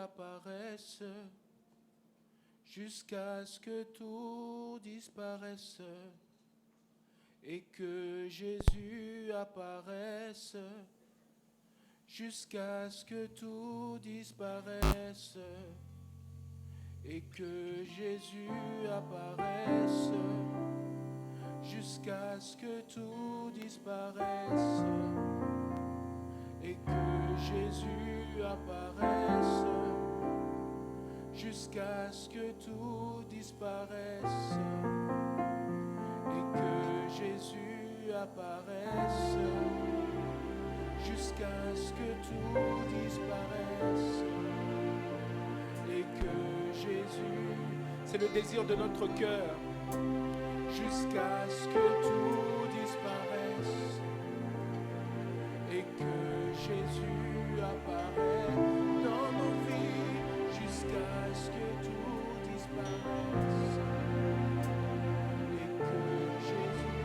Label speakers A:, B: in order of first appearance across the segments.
A: apparaisse, jusqu'à ce que tout disparaisse, et que Jésus apparaisse, jusqu'à ce que tout disparaisse, et que Jésus apparaisse, jusqu'à ce que tout disparaisse, et que Jésus apparaisse, jusqu'à ce que tout disparaisse, et que Jésus apparaisse, jusqu'à ce que tout disparaisse, et que Jésus, c'est le désir de notre cœur, jusqu'à ce que tout disparaisse, et que Jésus apparaisse dans nos vies, jusqu'à ce que tout disparaisse, et que Jésus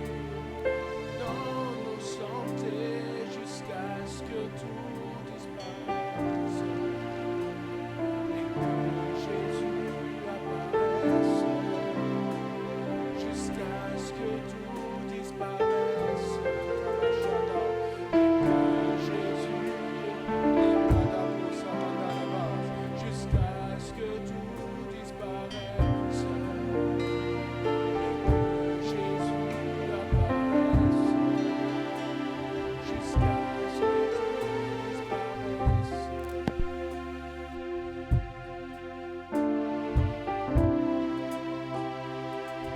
A: dans nos santés, jusqu'à ce que tout disparaisse, et que Jésus apparaisse, jusqu'à ce que tout disparaisse, et que Jésus jusqu'à ce que tout disparaisse, et que Jésus apparaisse,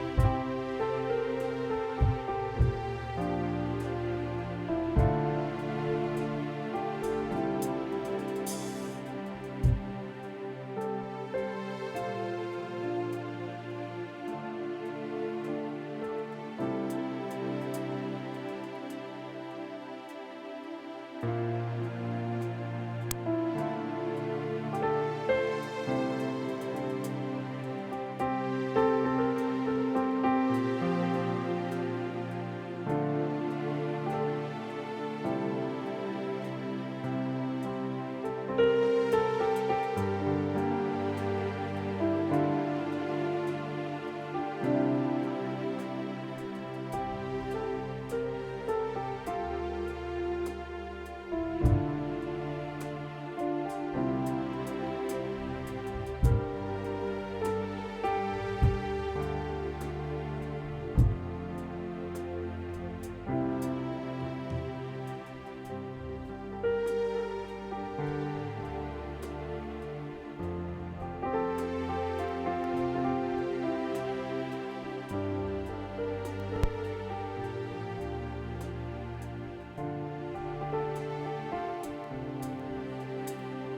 A: jusqu'à ce que tout disparaisse.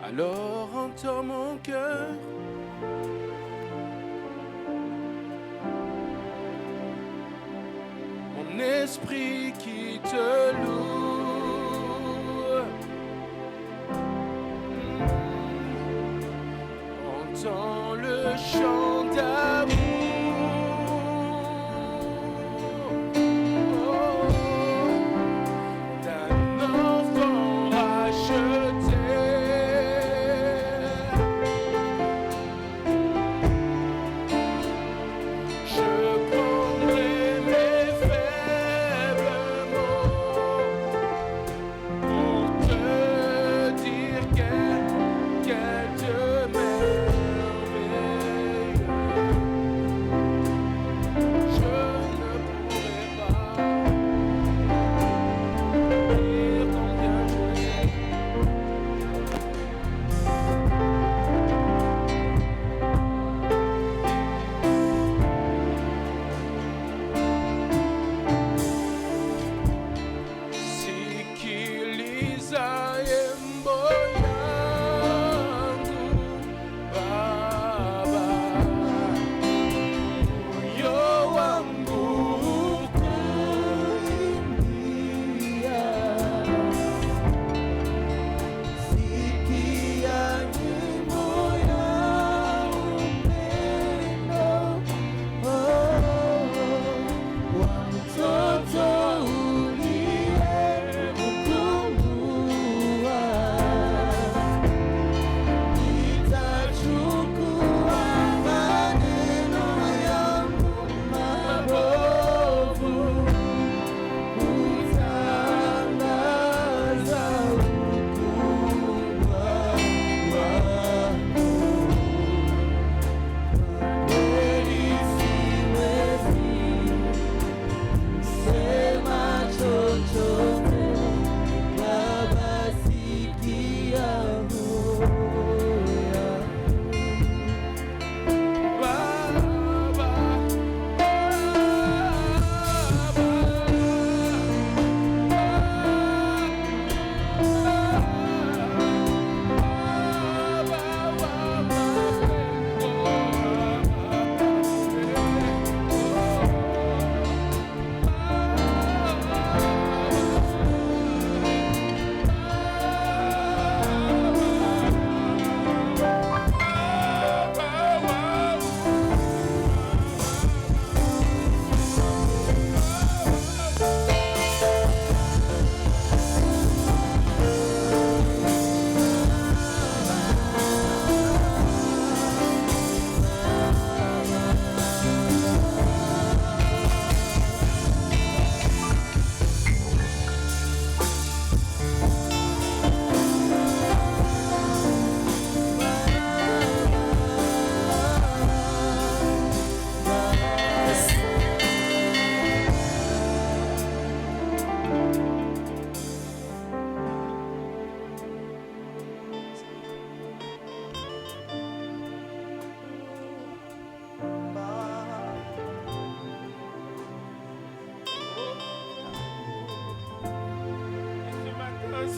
A: Alors entends mon cœur, mon esprit qui te loue. Entends le chant d'amour. D'un enfant racheté. Quel Dieu merveilleux.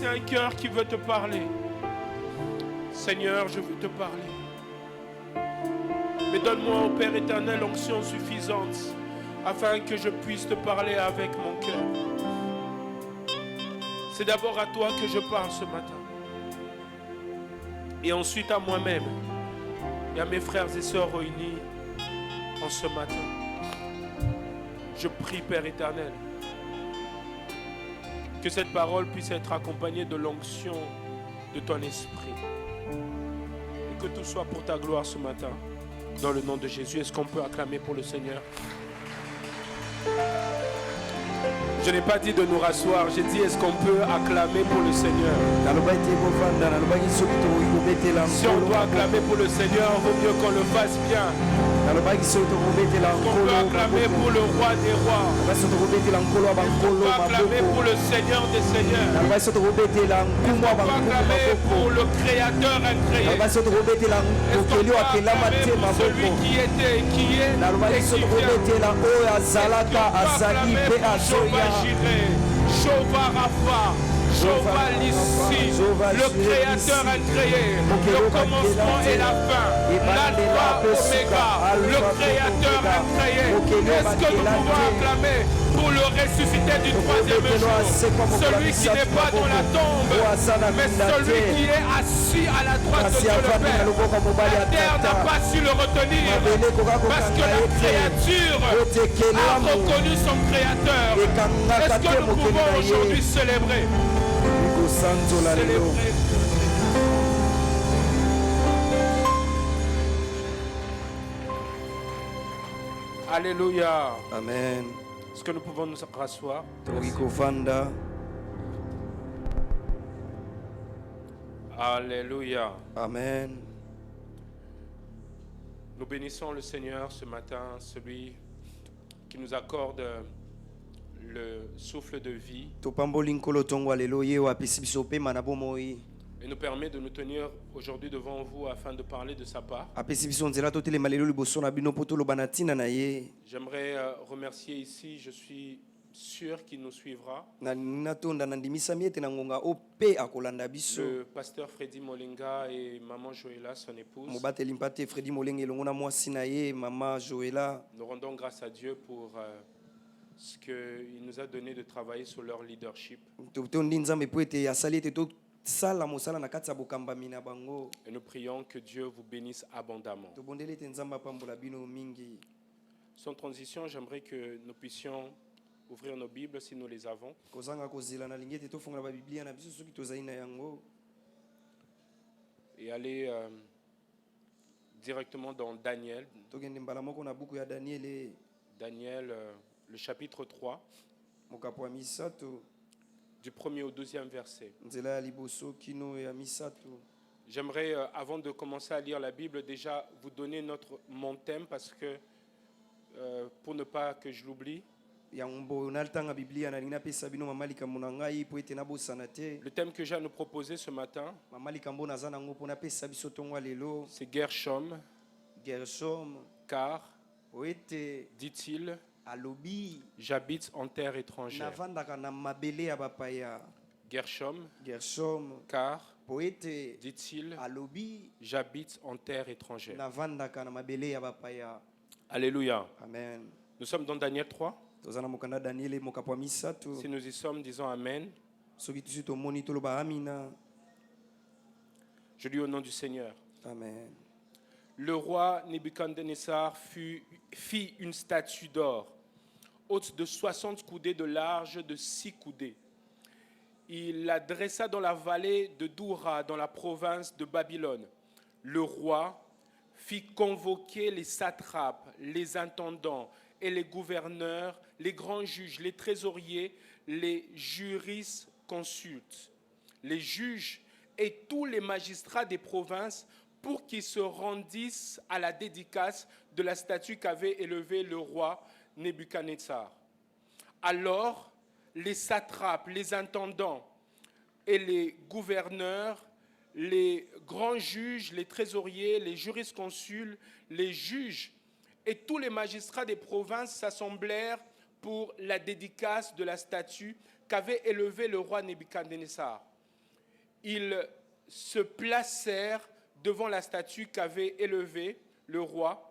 A: c'est un cœur qui veut te parler. Seigneur, je veux te parler. Mais donne-moi, ô Père éternel, l'onction suffisante afin que je puisse te parler avec mon cœur. C'est d'abord à toi que je parle ce matin. Et ensuite à moi-même et à mes frères et sœurs réunis en ce matin. Je prie, Père éternel, que cette parole puisse être accompagnée de l'onction de ton esprit. Et que tout soit pour ta gloire ce matin. Dans le nom de Jésus, est-ce qu'on peut acclamer pour le Seigneur? Je n'ai pas dit de nous rasseoir, j'ai dit est-ce qu'on peut acclamer pour le Seigneur? Si on doit acclamer pour le Seigneur, il vaut mieux qu'on le fasse bien. On peut acclamer pour le roi des rois. On peut acclamer pour le Seigneur des seigneurs. On peut acclamer pour le créateur incréé. Est-ce qu'on peut acclamer pour celui qui était et qui est et qui vient? On peut acclamer pour Jehovah Jireh, Jehovah Rapha, Jehovah Nissi, le créateur incréé, le commencement et la fin, l'alpha, oméga, le créateur incréé. Est-ce que nous pouvons acclamer pour le ressuscité du troisième jour, celui qui n'est pas dans la tombe, mais celui qui est assis à la droite de Dieu le Père? La terre n'a pas su le retenir parce que la créature a reconnu son créateur. Est-ce que nous pouvons aujourd'hui célébrer? Alléluia.
B: Amen.
A: Est-ce que nous pouvons nous rasseoir? Alléluia.
B: Amen.
A: Nous bénissons le Seigneur ce matin, celui qui nous accorde le souffle de vie et nous permet de nous tenir aujourd'hui devant vous afin de parler de sa part. J'aimerais remercier ici, je suis sûr qu'il nous suivra, le pasteur Freddy Molenga et maman Joëla, son épouse. Nous rendons grâce à Dieu pour ce qu'il nous a donné de travailler sur leur leadership. Et nous prions que Dieu vous bénisse abondamment. Sans transition, j'aimerais que nous puissions ouvrir nos Bibles si nous les avons. Et aller directement dans Daniel. Daniel, le chapitre 3. Du 1er au 12e verset. J'aimerais, avant de commencer à lire la Bible, déjà vous donner mon thème parce que, pour ne pas que je l'oublie, le thème que j'ai à nous proposer ce matin, c'est Gershom, car, dit-il, j'habite en terre étrangère. Gershom, car, dit-il, j'habite en terre étrangère. Alléluia.
B: Amen.
A: Nous sommes dans Daniel 3. Si nous y sommes, disons Amen. Je lis au nom du Seigneur.
B: Amen.
A: Le roi Nebuchadnezzar fit une statue d'or, haute de 60 coudées de large, de 6 coudées. Il la dressa dans la vallée de Doura, dans la province de Babylone. Le roi fit convoquer les satrapes, les intendants et les gouverneurs, les grands juges, les trésoriers, les jurisconsultes, les juges et tous les magistrats des provinces pour qu'ils se rendissent à la dédicace de la statue qu'avait élevée le roi Nebuchadnezzar. Alors, les satrapes, les intendants et les gouverneurs, les grands juges, les trésoriers, les jurisconsuls, les juges et tous les magistrats des provinces s'assemblèrent pour la dédicace de la statue qu'avait élevée le roi Nebuchadnezzar. ils se placèrent devant la statue qu'avait élevée le roi,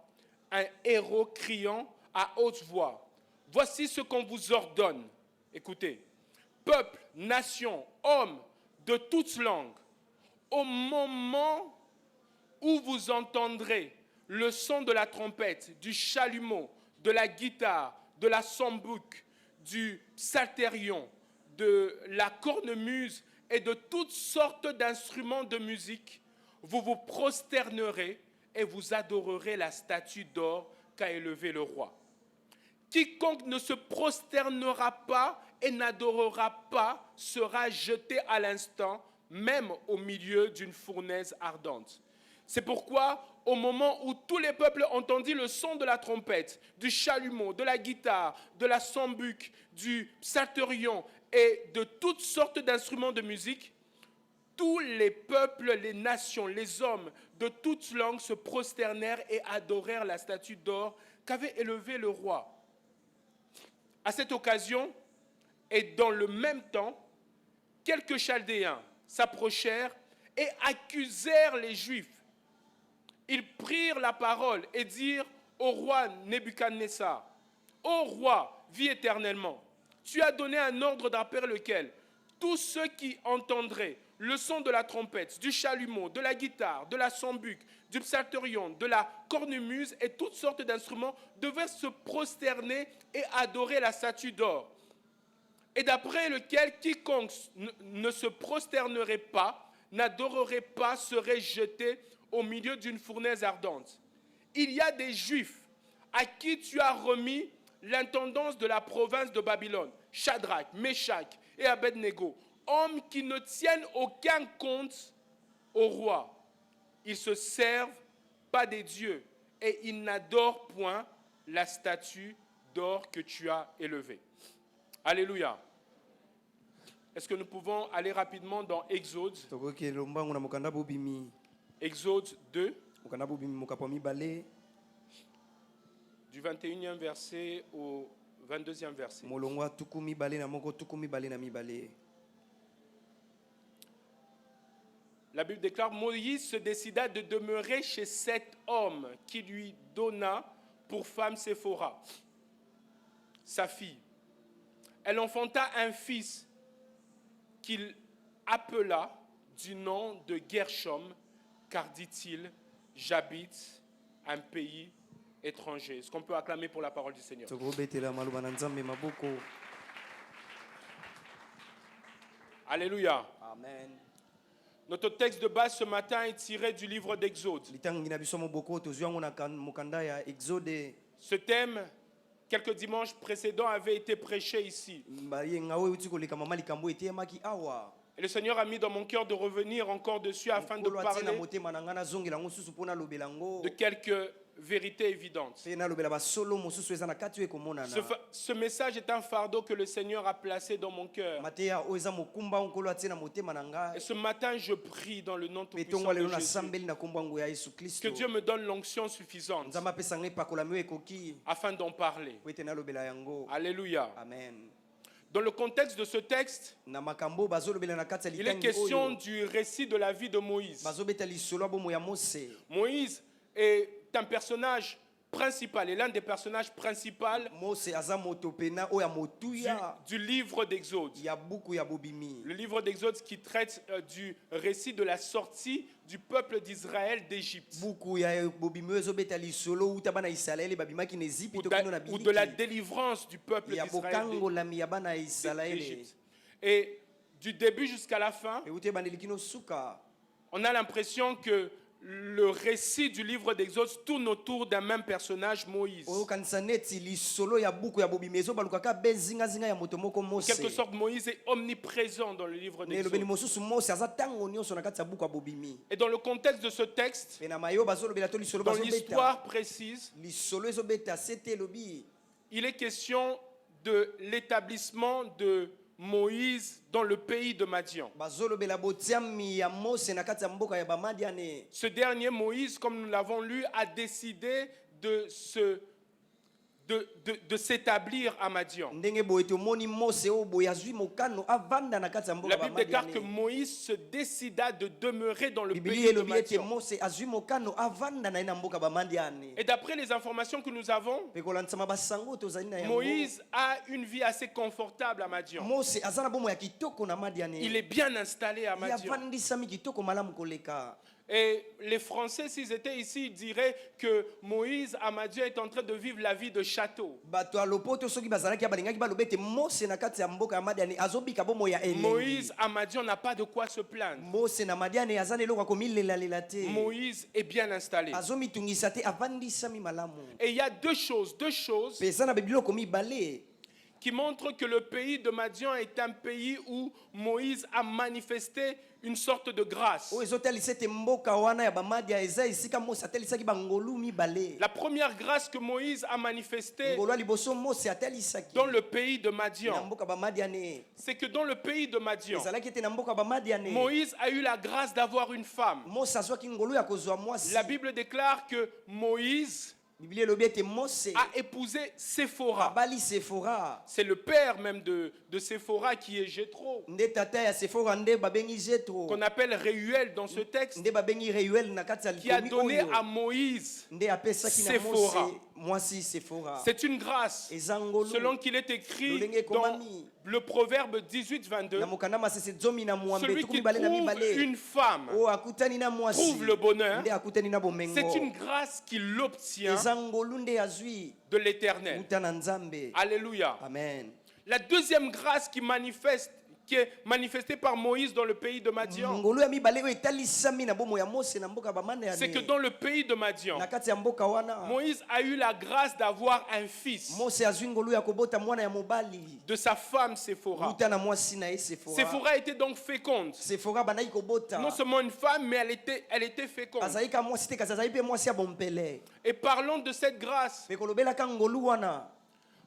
A: un héros criant à haute voix, « Voici ce qu'on vous ordonne. » Écoutez, peuple, nation, hommes de toutes langues, au moment où vous entendrez le son de la trompette, du chalumeau, de la guitare, de la sambuc, du psalterion, de la cornemuse et de toutes sortes d'instruments de musique, vous vous prosternerez et vous adorerez la statue d'or qu'a élevée le roi. Quiconque ne se prosternera pas et n'adorera pas sera jeté à l'instant, même au milieu d'une fournaise ardente. C'est pourquoi, au moment où tous les peuples entendirent le son de la trompette, du chalumeau, de la guitare, de la sambuc, du psalterion et de toutes sortes d'instruments de musique, tous les peuples, les nations, les hommes de toutes langues se prosternèrent et adorèrent la statue d'or qu'avait élevée le roi. À cette occasion, et dans le même temps, quelques Chaldéens s'approchèrent et accusèrent les Juifs. Ils prirent la parole et dirent au roi Nebuchadnezzar, « Ô roi, vis éternellement, tu as donné un ordre d'après lequel tous ceux qui entendraient le son de la trompette, du chalumeau, de la guitare, de la sambuc, du psalterion, de la cornemuse et toutes sortes d'instruments devaient se prosterner et adorer la statue d'or. Et d'après lequel quiconque ne se prosternerait pas, n'adorerait pas, serait jeté au milieu d'une fournaise ardente. Il y a des Juifs à qui tu as remis l'intendance de la province de Babylone, Shadrach, Meshach et Abednego, hommes qui ne tiennent aucun compte au roi. Ils se servent pas des dieux et ils n'adorent point la statue d'or que tu as élevée. Alléluia. Est-ce que nous pouvons aller rapidement dans Exode? Exode 2, du 21e verset au 22e verset. La Bible déclare, Moïse se décida de demeurer chez cet homme qui lui donna pour femme Séphora, sa fille. Elle enfanta un fils qu'il appela du nom de Gershom, car dit-il, j'habite un pays étranger. Est-ce qu'on peut acclamer pour la parole du Seigneur? Alléluia.
B: Amen.
A: Notre texte de base ce matin est tiré du livre d'Exode. Ce thème, quelques dimanches précédents, avait été prêché ici. Et le Seigneur a mis dans mon cœur de revenir encore dessus afin de parler de quelques vérités évidentes. Ce message est un fardeau que le Seigneur a placé dans mon cœur. Et ce matin, je prie dans le nom tout-puissant de Jésus que Dieu me donne l'onction suffisante afin d'en parler. Alléluia.
B: Amen.
A: Dans le contexte de ce texte, il est question du récit de la vie de Moïse. Moïse est un personnage principal, est l'un des personnages principaux du livre d'Exode. Le livre d'Exode qui traite du récit de la sortie du peuple d'Israël d'Égypte. Ou de la délivrance du peuple d'Israël d'Égypte. Et du début jusqu'à la fin, on a l'impression que le récit du livre d'Exode tourne autour d'un même personnage, Moïse. En quelque sorte, Moïse est omniprésent dans le livre d'Exode. Et dans le contexte de ce texte, dans l'histoire précise, il est question de l'établissement de Moïse dans le pays de Madian. Ce dernier Moïse, comme nous l'avons lu, a décidé de de s'établir à Madian. La Bible déclare que Moïse se décida de demeurer dans le pays de Madian. Et d'après les informations que nous avons, Moïse a une vie assez confortable à Madian. Il est bien installé à Madian. Et les Français, s'ils étaient ici, ils diraient que Moïse à Madian est en train de vivre la vie de château. Moïse à Madian n'a pas de quoi se plaindre. Moïse est bien installé. Et il y a deux choses qui montrent que le pays de Madian est un pays où Moïse a manifesté une sorte de grâce. La première grâce que Moïse a manifestée dans le pays de Madian, c'est que dans le pays de Madian, Moïse a eu la grâce d'avoir une femme. La Bible déclare que Moïse a épousé Séphora. C'est le père même de Séphora qui est Jéthro, qu'on appelle Réuel dans ce texte, qui a donné à Moïse Séphora. C'est une grâce, selon qu'il est écrit dans le proverbe 18-22. Celui qui trouve une femme trouve le bonheur. C'est une grâce qu'il obtient de l'Éternel. Alléluia.
B: Amen.
A: La deuxième grâce qui est manifestée par Moïse dans le pays de Madian, c'est que dans le pays de Madian, Moïse a eu la grâce d'avoir un fils de sa femme Séphora. Séphora était donc féconde. Non seulement une femme, mais elle était féconde. Et parlons de cette grâce.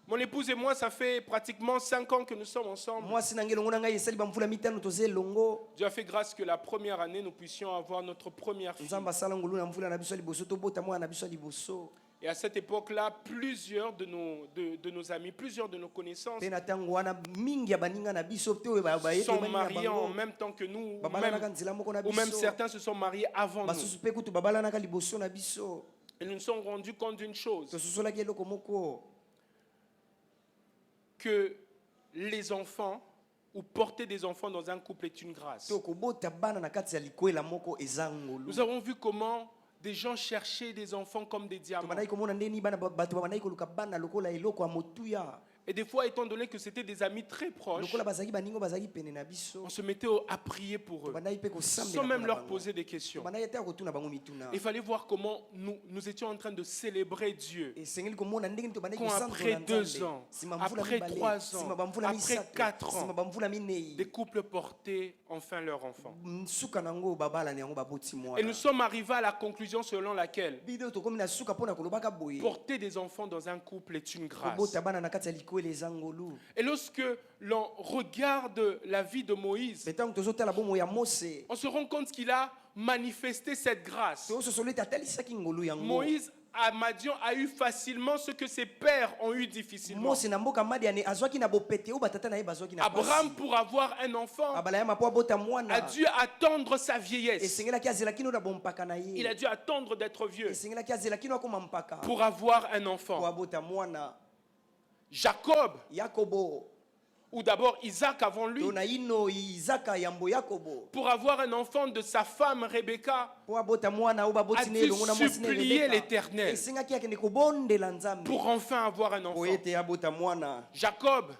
A: Mon épouse et moi, ça fait pratiquement 5 ans que nous sommes ensemble. Dieu a fait grâce que la première année, nous puissions avoir notre première fille. Et à cette époque-là, plusieurs de nos amis, plusieurs de nos connaissances sont mariés en même temps que nous, ou même certains se sont mariés avant nous. Et nous nous sommes rendus compte d'une chose, que les enfants ou porter des enfants dans un couple est une grâce. Nous avons vu comment des gens cherchaient des enfants comme des diamants. Et des fois, étant donné que c'était des amis très proches, on se mettait à prier pour eux, sans même leur poser des questions. Il fallait voir comment nous étions en train de célébrer Dieu. Quand après 2 ans, après 3 ans, après 4 ans, des couples portaient enfin leur enfant. Et nous sommes arrivés à la conclusion selon laquelle porter des enfants dans un couple est une grâce. Et lorsque l'on regarde la vie de Moïse, on se rend compte qu'il a manifesté cette grâce. Moïse à Madian a eu facilement ce que ses pères ont eu difficilement. Abraham, pour avoir un enfant, a dû attendre sa vieillesse. Il a dû attendre d'être vieux pour avoir un enfant. Jacob, ou d'abord Isaac avant lui, pour avoir un enfant de sa femme Rebecca, a dû supplier l'Éternel pour enfin avoir un enfant. Jacob,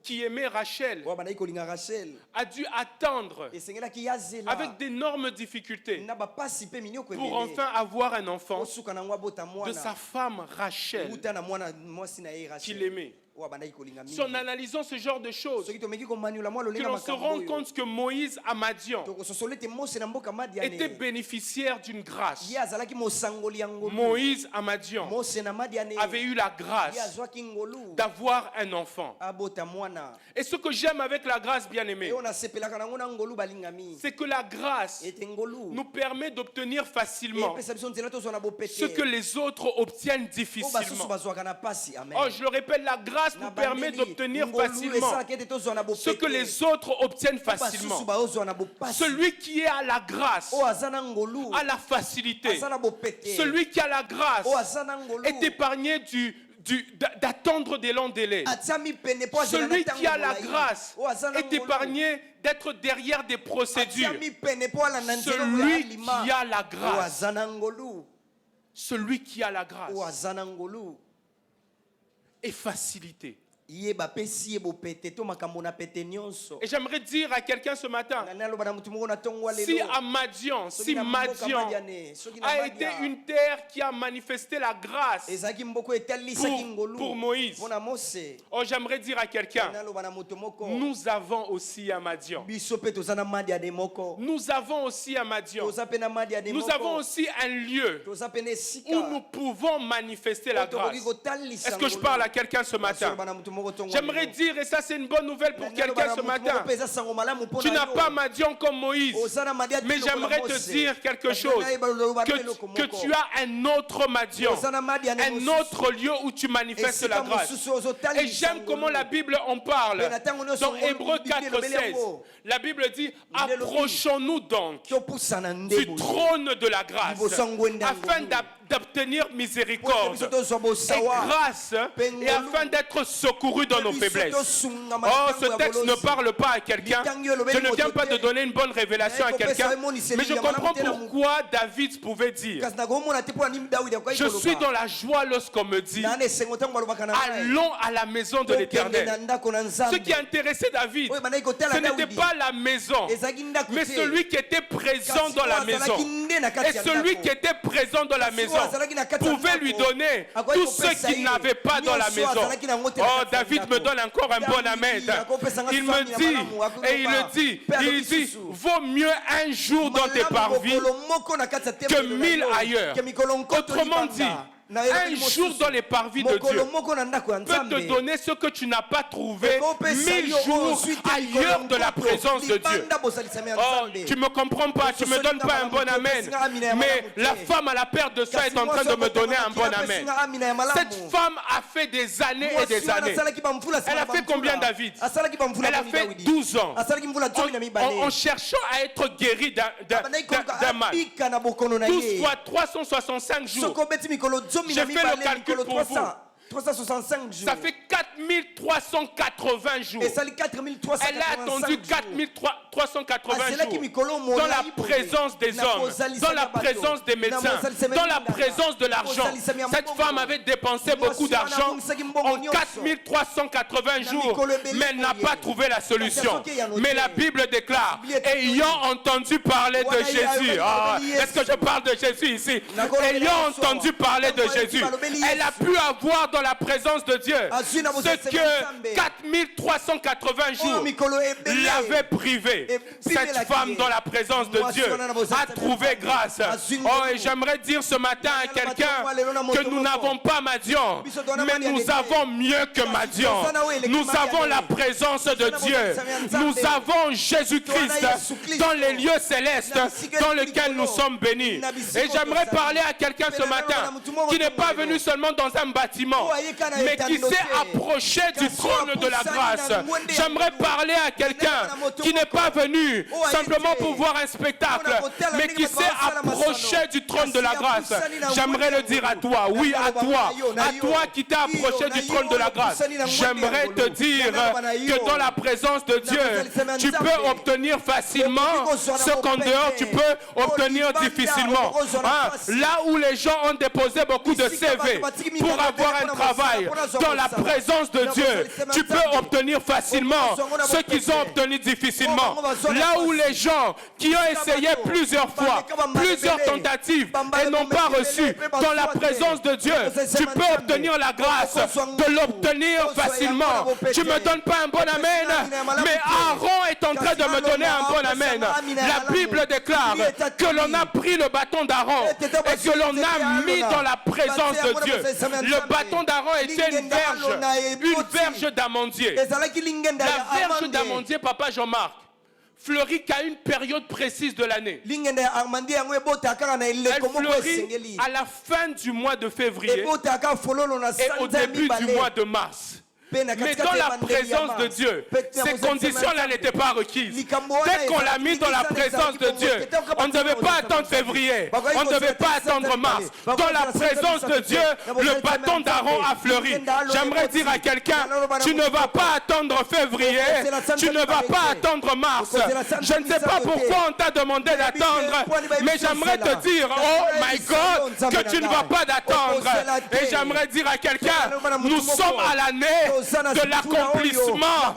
A: qui aimait Rachel, a dû attendre avec d'énormes difficultés pour enfin avoir un enfant de sa femme Rachel qu'il aimait. Si en analysant ce genre de choses, que l'on se rend compte que Moïse à Madian était bénéficiaire d'une grâce. Moïse à Madian avait eu la grâce d'avoir un enfant. Et ce que j'aime avec la grâce, bien-aimée, c'est que la grâce nous permet d'obtenir facilement ce que les autres obtiennent difficilement. Oh, je le répète, la grâce nous permet d'obtenir facilement ce que les autres obtiennent facilement. Celui qui est à la grâce a la facilité. Celui qui a la grâce est épargné d'attendre des longs délais. Celui qui a la grâce est épargné d'être derrière des procédures. Celui qui a la grâce, celui qui a la grâce est facilité. Et j'aimerais dire à quelqu'un ce matin, si Madian a été une terre qui a manifesté la grâce pour Moïse, oh, j'aimerais dire à quelqu'un, nous avons aussi à Madian. Nous avons aussi à Madian. Nous avons aussi un lieu où nous pouvons manifester la grâce. Est-ce que je parle à quelqu'un ce matin? J'aimerais dire, et ça c'est une bonne nouvelle pour quelqu'un ce matin, tu n'as pas Madian comme Moïse, mais j'aimerais te dire quelque chose, que tu as un autre Madian, un autre lieu où tu manifestes la grâce. Et j'aime comment la Bible en parle. Dans Hébreux 4:16, la Bible dit, approchons-nous donc du trône de la grâce, afin d'obtenir miséricorde et grâce, et afin d'être secouru dans nos faiblesses. Oh, ce texte ne parle pas à quelqu'un. Je ne viens pas de donner une bonne révélation à quelqu'un, mais je comprends pourquoi David pouvait dire, je suis dans la joie lorsqu'on me dit, allons à la maison de l'Éternel. Ce qui intéressait David, ce n'était pas la maison, mais celui qui était présent dans la maison. Et celui qui était présent dans la maison pouvait lui donner tout ce qu'il n'avait pas dans la maison. Oh, David me donne encore un bon amen. Il me dit, et il dit, vaut mieux un jour dans tes parvis que 1000 ailleurs. Autrement dit, un jour dans les parvis de Dieu peut te donner ce que tu n'as pas trouvé 1000 jours ailleurs de la présence de Dieu. Oh, tu ne me comprends pas, tu ne me donnes pas un bon amen. Mais la femme à la perte de sang est en train de me donner un bon amen. Cette femme a fait des années et des années. Elle a fait combien, David? Elle a fait 12 ans en cherchant à être guérie d'un mal. 12 fois 365 jours. J'ai fait le calcul pour vous. 365 jours. Ça fait 4380 jours. Elle a attendu 4380 jours dans la présence des hommes, dans la présence des médecins, dans la présence de l'argent. Cette femme avait dépensé beaucoup d'argent en 4380 jours, mais elle n'a pas trouvé la solution. Mais la Bible déclare, ayant entendu parler de Jésus, est-ce que je parle de Jésus ici? Ayant entendu parler de Jésus, elle a pu avoir dans la présence de Dieu ce que 4380 jours l'avaient privé. Cette femme dans la présence de Dieu a trouvé grâce. Oh, et j'aimerais dire ce matin à quelqu'un que nous n'avons pas Madian, mais nous avons mieux que Madian. Nous avons la présence de Dieu. Nous avons Jésus-Christ dans les lieux célestes dans lesquels nous sommes bénis. Et j'aimerais parler à quelqu'un ce matin qui n'est pas venu seulement dans un bâtiment, mais qui s'est approché du trône de la grâce. J'aimerais parler à quelqu'un qui n'est pas venu simplement pour voir un spectacle, mais qui s'est approché du trône de la grâce. J'aimerais le dire à toi, oui, à toi qui t'es approché du trône de la grâce. J'aimerais te dire que dans la présence de Dieu, tu peux obtenir facilement ce qu'en dehors tu peux obtenir difficilement. Là où les gens ont déposé beaucoup de CV pour avoir un travail, dans la présence de Dieu, tu peux obtenir facilement ce qu'ils ont obtenu difficilement. Là où les gens qui ont essayé plusieurs fois, plusieurs tentatives et n'ont pas reçu, dans la présence de Dieu, tu peux obtenir la grâce de l'obtenir facilement. Tu ne me donnes pas un bon amen, mais Aaron est en train de me donner un bon amen. La Bible déclare que l'on a pris le bâton d'Aaron et que l'on a mis dans la présence de Dieu. Le bâton d'Aaron était une verge d'amandier. La verge d'amandier, papa Jean-Marc, fleurit qu'à une période précise de l'année. Elle fleurit à la fin du mois de février et au début du mois de mars. Mais dans la présence de Dieu, ces conditions-là n'étaient pas requises. Dès qu'on l'a mis dans la présence de Dieu, on ne devait pas attendre février, on ne devait pas attendre mars. Dans la présence de Dieu, le bâton d'Aaron a fleuri. J'aimerais dire à quelqu'un, tu ne vas pas attendre février, tu ne vas pas attendre mars. Je ne sais pas pourquoi on t'a demandé d'attendre, mais j'aimerais te dire, oh my God, que tu ne vas pas d'attendre. Et j'aimerais dire à quelqu'un, nous sommes à l'année de l'accomplissement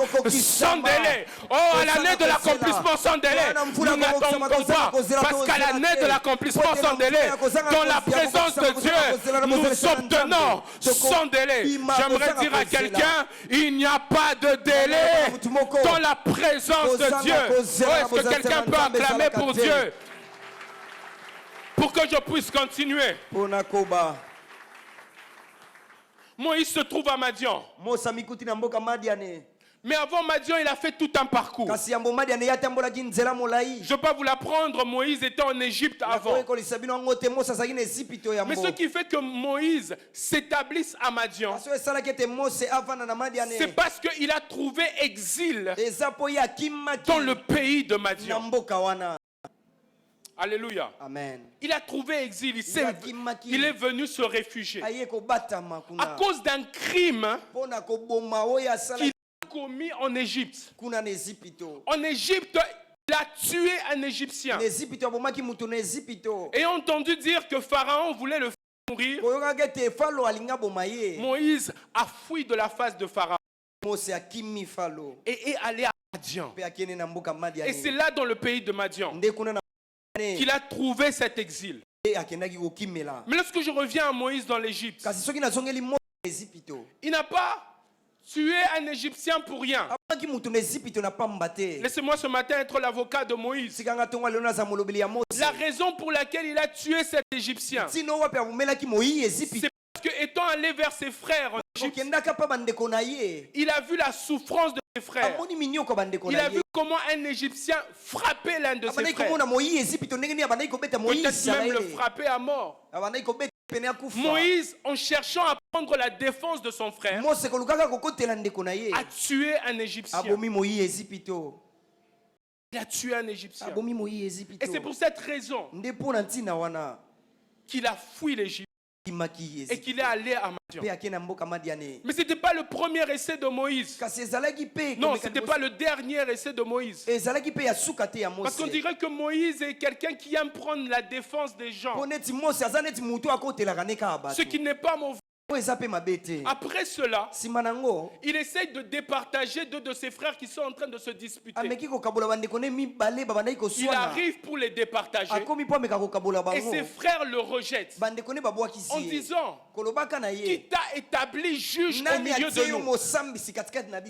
A: sans délai. Oh, à l'année de l'accomplissement sans délai, nous n'attendons pas. Parce qu'à l'année de l'accomplissement sans délai, dans la présence de Dieu, nous obtenons sans délai. J'aimerais dire à quelqu'un, il n'y a pas de délai dans la présence de Dieu. Oh, est-ce que quelqu'un peut acclamer pour Dieu? Pour que je puisse continuer. Moïse se trouve à Madian. Mais avant Madian, il a fait tout un parcours. Je ne vais pas vous l'apprendre, Moïse était en Égypte avant. Mais ce qui fait que Moïse s'établisse à Madian, c'est parce qu'il a trouvé exil dans le pays de Madian. Alléluia. Amen. Il a trouvé exil. Il est venu se réfugier. À cause d'un crime qu'il a commis en Égypte. En Égypte, il a tué un Égyptien. Et entendu dire que Pharaon voulait le faire mourir, Moïse a fui de la face de Pharaon et est allé à Madian. Et c'est là dans le pays de Madian qu'il a trouvé cet exil. Mais lorsque je reviens à Moïse dans l'Égypte, il n'a pas tué un Égyptien pour rien. Laissez-moi ce matin être l'avocat de Moïse. La raison pour laquelle il a tué cet Égyptien, c'est parce que étant allé vers ses frères en Égypte, il a vu la souffrance de ses frères. Il a vu comment un Égyptien frappait l'un de ses frères. Peut-être même le frapper à mort. Moïse, en cherchant à prendre la défense de son frère, a tué un Égyptien. Il a tué un Égyptien. Et c'est pour cette raison qu'il a fui l'Égypte et qu'il est allé à Madian. Mais ce n'était pas le premier essai de Moïse. Non, ce n'était pas le dernier essai de Moïse. Parce qu'on dirait que Moïse est quelqu'un qui aime prendre la défense des gens. Ce qui n'est pas mon. Après cela, il essaye de départager deux de ses frères qui sont en train de se disputer. Il arrive pour les départager et ses frères le rejettent en disant: qui t'a établi juge au milieu de nous?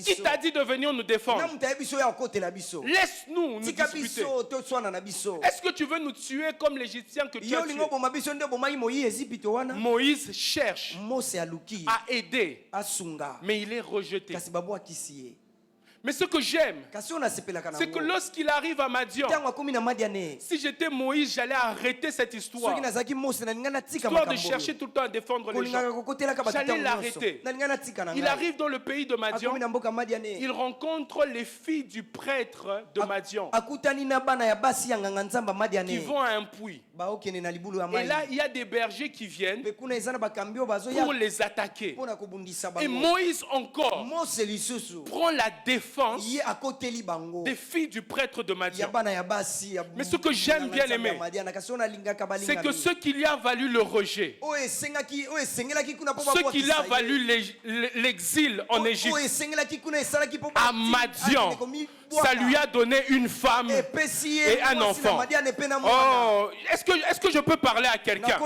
A: Qui t'a dit de venir nous défendre? Laisse-nous nous disputer. Est-ce que tu veux nous tuer comme l'Égyptien que tu as tué? Moïse cherche à aider, mais il est rejeté. Mais ce que j'aime, c'est que lorsqu'il arrive à Madian, si j'étais Moïse, j'allais arrêter cette histoire. Histoire de chercher tout le temps à défendre les gens. J'allais l'arrêter. Il arrive dans le pays de Madian. Il rencontre les filles du prêtre de Madian qui vont à un puits. Et là, il y a des bergers qui viennent pour les attaquer. Et Moïse encore prend la défense des filles du prêtre de Madian. Mais ce que j'aime bien aimer, c'est que ce qui lui a valu le rejet, ce qui lui a valu l'exil en Égypte, à Madian, ça lui a donné une femme et un enfant. Oh, est-ce que je peux parler à quelqu'un?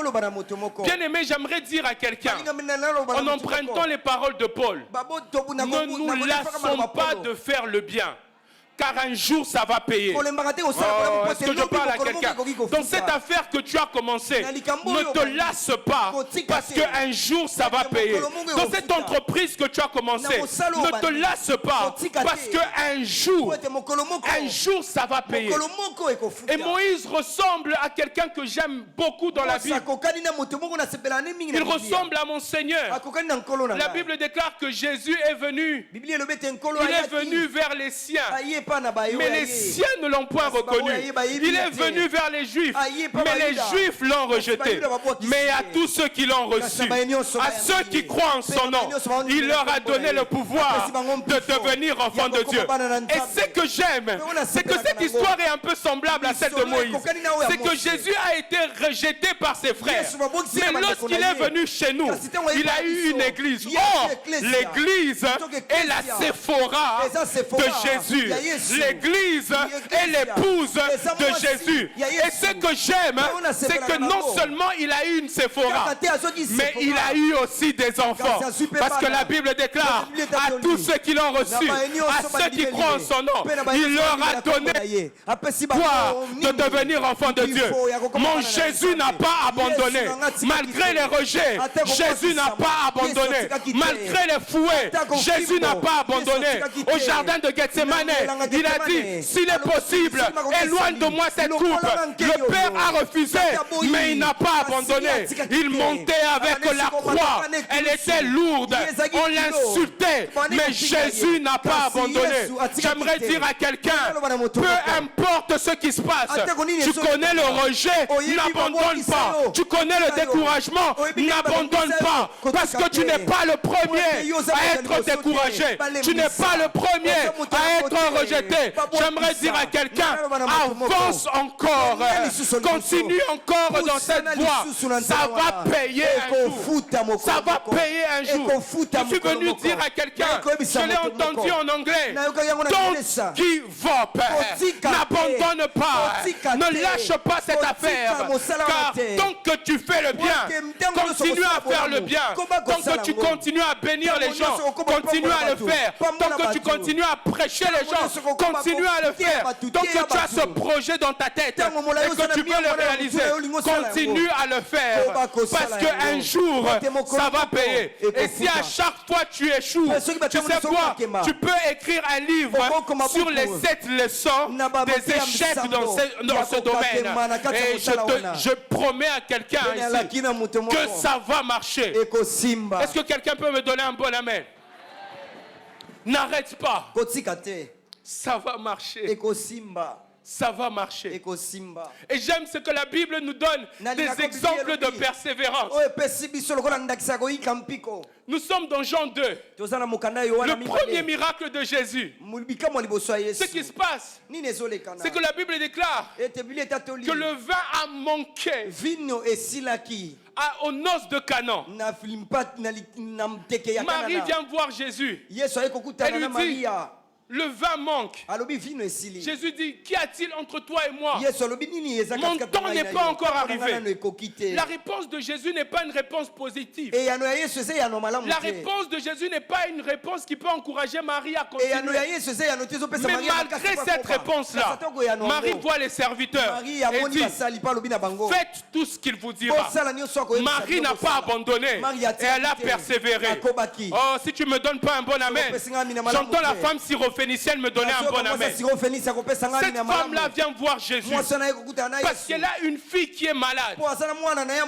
A: Bien aimé, j'aimerais dire à quelqu'un, en empruntant les paroles de Paul, ne nous lassons pas de faire le bien, car un jour ça va payer. Oh, est-ce que je parle à quelqu'un? Dans cette affaire que tu as commencé, ne te lasse pas, parce qu'un jour ça va payer. Dans cette entreprise que tu as commencé, ne te lasse pas, parce qu'un jour ça va payer. Et Moïse ressemble à quelqu'un que j'aime beaucoup dans la Bible. Il ressemble à mon Seigneur. La Bible déclare que Jésus est venu. Il est venu vers les siens, mais les siens ne l'ont point reconnu. Il est venu vers les Juifs, mais les Juifs l'ont rejeté. Mais à tous ceux qui l'ont reçu, à ceux qui croient en son nom, il leur a donné le pouvoir de devenir enfants de Dieu. Et ce que j'aime, c'est que cette histoire est un peu semblable à celle de Moïse. C'est que Jésus a été rejeté par ses frères, mais lorsqu'il est venu chez nous, il a eu une église. Or, l'église est la Séphora de Jésus. L'église est l'épouse de Jésus. Et ce que j'aime, c'est que non seulement il a eu une Séphora, mais il a eu aussi des enfants. Parce que la Bible déclare à tous ceux qui l'ont reçu, à ceux qui croient en son nom, il leur a donné quoi? De devenir enfants de Dieu. Mon Jésus n'a pas abandonné. Malgré les rejets, Jésus n'a pas abandonné. Malgré les fouets, Jésus n'a pas abandonné. Au jardin de Gethsemane, il a dit, s'il est possible, éloigne de moi cette coupe. Le Père a refusé, mais il n'a pas abandonné. Il montait avec la croix. Elle était lourde. On l'insultait, mais Jésus n'a pas abandonné. J'aimerais dire à quelqu'un, peu importe ce qui se passe, tu connais le rejet, n'abandonne pas. Tu connais le découragement, n'abandonne pas. Parce que tu n'es pas le premier à être découragé. Tu n'es pas le premier à être rejeté. J'aimerais dire à quelqu'un, avance encore, continue encore dans cette voie. Ça va payer un jour. Ça va payer un jour. Je suis venu dire à quelqu'un, je l'ai entendu en anglais, don't give up, n'abandonne pas, ne lâche pas cette affaire, car tant que tu fais le bien, continue à faire le bien, tant que tu continues à bénir les gens, continue à le faire, tant que tu continues à prêcher les gens, continue à le faire, tant que tu as ce projet dans ta tête et que tu peux le réaliser, continue à le faire, parce qu'un jour ça va payer. Et si à chaque fois tu échoues, tu sais quoi, tu peux écrire un livre sur les 7 leçons des échecs dans ce domaine. Et je promets à quelqu'un ici que ça va marcher. Est-ce que quelqu'un peut me donner un bon amen? N'arrête pas. Ça va marcher. Ça va marcher. Et j'aime ce que la Bible nous donne, des exemples de persévérance. Nous sommes dans Jean 2. Le premier miracle de Jésus. Ce qui se passe, c'est que la Bible déclare que le vin a manqué aux noces de Canaan. Marie vient voir Jésus. Elle lui dit, le vin manque. Jésus dit, qu'y a-t-il entre toi et moi? Mon temps n'est pas encore arrivé. La réponse de Jésus n'est pas une réponse positive. La réponse de Jésus n'est pas une réponse qui peut encourager Marie à continuer. Mais malgré cette réponse-là, Marie voit les serviteurs et dit, faites tout ce qu'il vous dira. Marie n'a pas abandonné et elle a persévéré. Oh, si tu ne me donnes pas un bon amen, j'entends la femme s'y refaire. syrophénicienne me donnait un bon amen. Cette femme-là vient voir Jésus parce qu'elle a une fille qui est malade.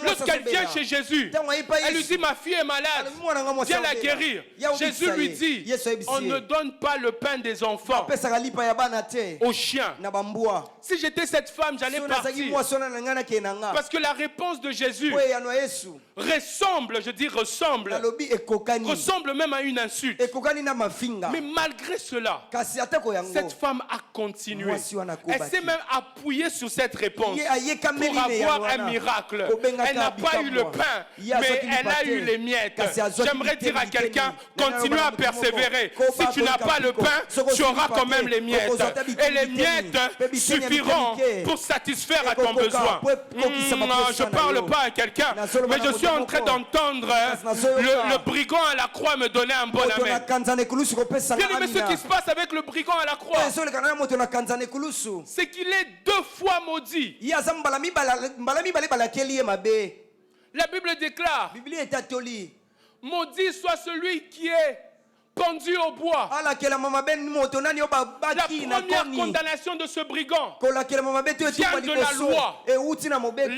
A: Lorsqu'elle vient chez Jésus, elle lui dit, ma fille est malade, viens la guérir. Jésus lui dit, on ne donne pas le pain des enfants aux chiens. Si j'étais cette femme, j'allais partir. Parce que la réponse de Jésus ressemble même à une insulte. Mais malgré cela, cette femme a continué. Elle s'est même appuyée sur cette réponse pour avoir un miracle. Elle n'a pas eu le pain, mais elle a eu les miettes. J'aimerais dire à quelqu'un, continue à persévérer. Si tu n'as pas le pain, tu auras quand même les miettes. Et les miettes suffiront pour satisfaire à ton besoin. Je ne parle pas à quelqu'un, mais je suis en train d'entendre le brigand à la croix me donner un bon amen. Bien aimé, ce qui se passe avec le brigand à la croix, c'est qu'il est 2 fois maudit. La Bible déclare, maudit soit celui qui est pendu au bois. La première condamnation de ce brigand vient de la loi.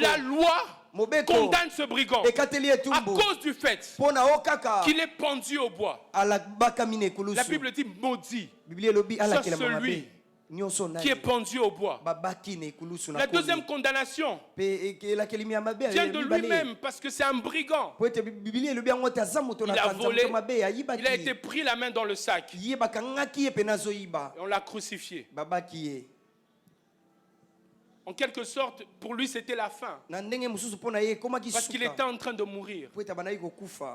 A: La loi condamne ce brigand à cause du fait qu'il est pendu au bois. La Bible dit maudit soit celui qui est pendu au bois. La deuxième condamnation vient de lui-même parce que c'est un brigand. Il a volé, il a été pris la main dans le sac et on l'a crucifié. En quelque sorte, pour lui, c'était la fin. Parce qu'il était en train de mourir.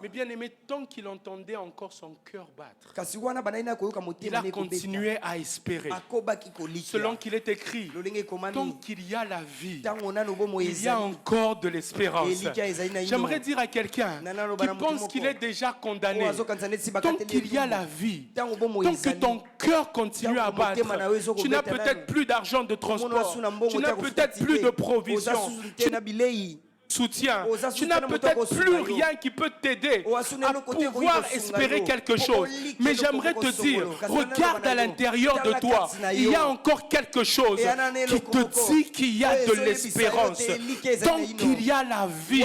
A: Mais bien aimé, tant qu'il entendait encore son cœur battre, il a continué à espérer. Selon qu'il est écrit, tant qu'il y a la vie, il y a encore de l'espérance. J'aimerais dire à quelqu'un qui pense qu'il est déjà condamné, tant qu'il y a la vie, tant que ton cœur continue à battre, tu n'as peut-être plus d'argent de transport, tu n'as peut-être plus de provisions, soutien, tu n'as peut-être plus rien qui peut t'aider à pouvoir espérer quelque chose. Mais j'aimerais te dire, regarde à l'intérieur de toi, il y a encore quelque chose qui te dit qu'il y a de l'espérance. Tant qu'il y a la vie,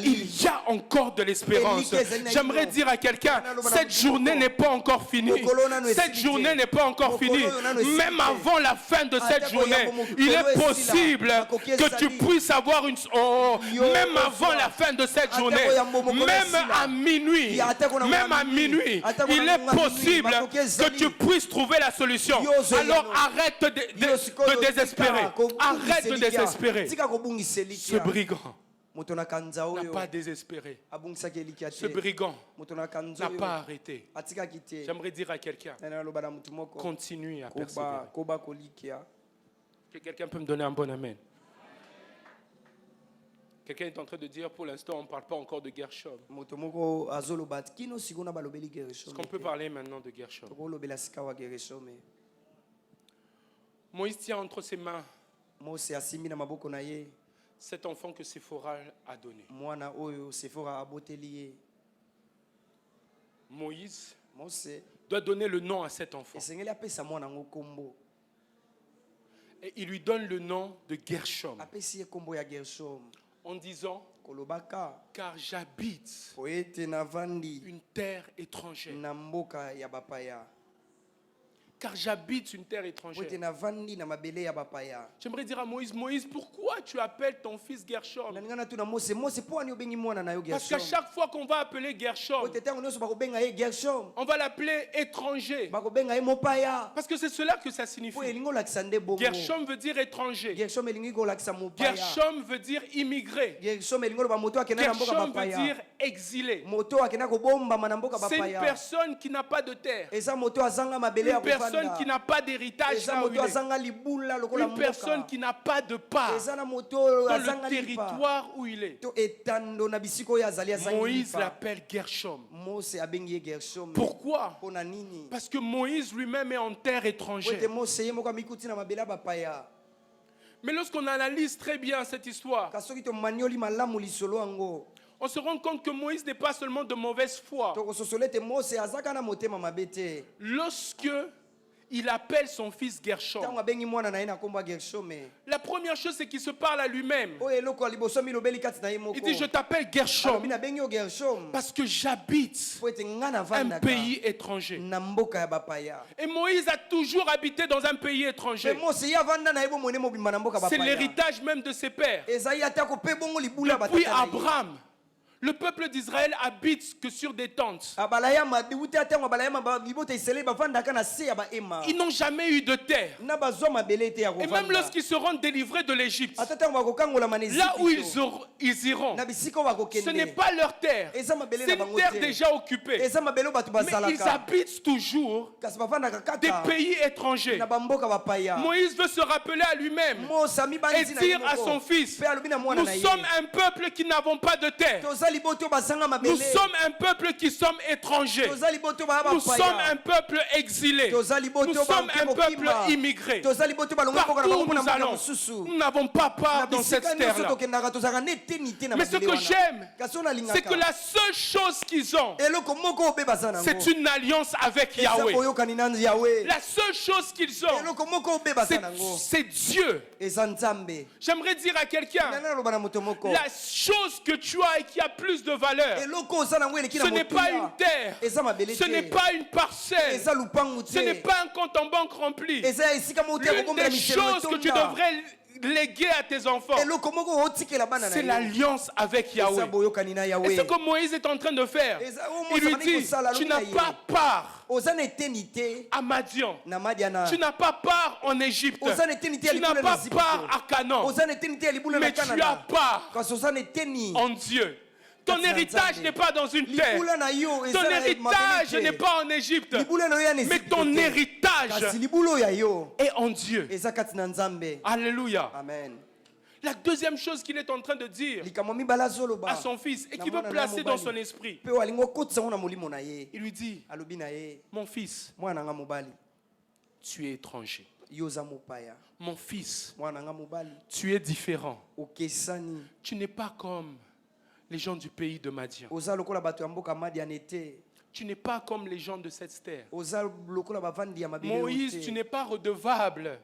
A: il y a encore de l'espérance. J'aimerais dire à quelqu'un, cette journée n'est pas encore finie. Cette journée n'est pas encore finie. Même avant la fin de cette journée, il est possible que tu puisses avoir une... même avant la fin de cette journée, même à minuit, il est possible que tu puisses trouver la solution. Alors arrête de désespérer. Arrête de désespérer. Ce brigand n'a pas désespéré. Ce brigand n'a pas arrêté. J'aimerais dire à quelqu'un, continue à persévérer. Que quelqu'un peut me donner un bon amen. Quelqu'un est en train de dire, pour l'instant, on ne parle pas encore de Gershom. Est-ce qu'on peut parler maintenant de Gershom? Moïse tient entre ses mains cet enfant que Séphora a donné. Moïse doit donner le nom à cet enfant. Et il lui donne le nom de Gershom. En disant, car j'habite une terre étrangère. Car j'habite une terre étrangère. J'aimerais dire à Moïse, Moïse, pourquoi tu appelles ton fils Gershom? Parce qu'à chaque fois qu'on va appeler Gershom, on va l'appeler étranger. Parce que c'est cela que ça signifie. Gershom veut dire étranger. Gershom veut dire immigré. Gershom veut dire exilé. C'est une personne qui n'a pas de terre. Une personne qui n'a pas d'héritage là où il est. Une personne qui n'a pas de part dans le territoire où il est. Moïse l'appelle Gershom. Pourquoi? Parce que Moïse lui-même est en terre étrangère. Mais lorsqu'on analyse très bien cette histoire, on se rend compte que Moïse n'est pas seulement de mauvaise foi. Lorsque il appelle son fils Gershom. La première chose, c'est qu'il se parle à lui-même. Il dit, je t'appelle Gershom parce que j'habite un pays étranger. Et Moïse a toujours habité dans un pays étranger. C'est l'héritage même de ses pères. Depuis Abraham, le peuple d'Israël habite que sur des tentes. Ils n'ont jamais eu de terre. Et même lorsqu'ils seront délivrés de l'Égypte, là où ils iront, ce n'est pas leur terre. C'est une terre déjà occupée. Mais ils habitent toujours des pays étrangers. Moïse veut se rappeler à lui-même et dire à son fils, nous sommes un peuple qui n'avons pas de terre. Nous sommes un peuple qui sommes étrangers. Nous sommes un peuple exilé. Nous sommes un peuple immigré. Partout où nous allons, nous n'avons pas part dans cette terre-là. Mais ce que j'aime, c'est que la seule chose qu'ils ont, c'est une alliance avec Yahweh. La seule chose qu'ils ont, c'est Dieu. J'aimerais dire à quelqu'un, la chose que tu as et qui a plus de valeur, ce n'est pas une terre, ce n'est pas une parcelle, ce n'est pas un compte en banque rempli. L'une des choses que tu devrais léguer à tes enfants, c'est l'alliance avec Yahweh. Et ce que Moïse est en train de faire, il lui dit, tu n'as pas part à Madian, tu n'as pas part en Égypte, tu n'as pas part à Canaan, mais tu as part en Dieu. Ton héritage n'est pas dans une terre. Ton héritage n'est pas en Égypte. Mais ton héritage est en Dieu. Alléluia.
B: Amen.
A: La deuxième chose qu'il est en train de dire à son fils et qu'il veut placer dans son esprit, il lui dit, mon fils, tu es étranger. Mon fils, tu es différent. Tu n'es pas comme les gens du pays de Madian. Tu n'es pas comme les gens de cette terre. Moïse, tu n'es pas redevable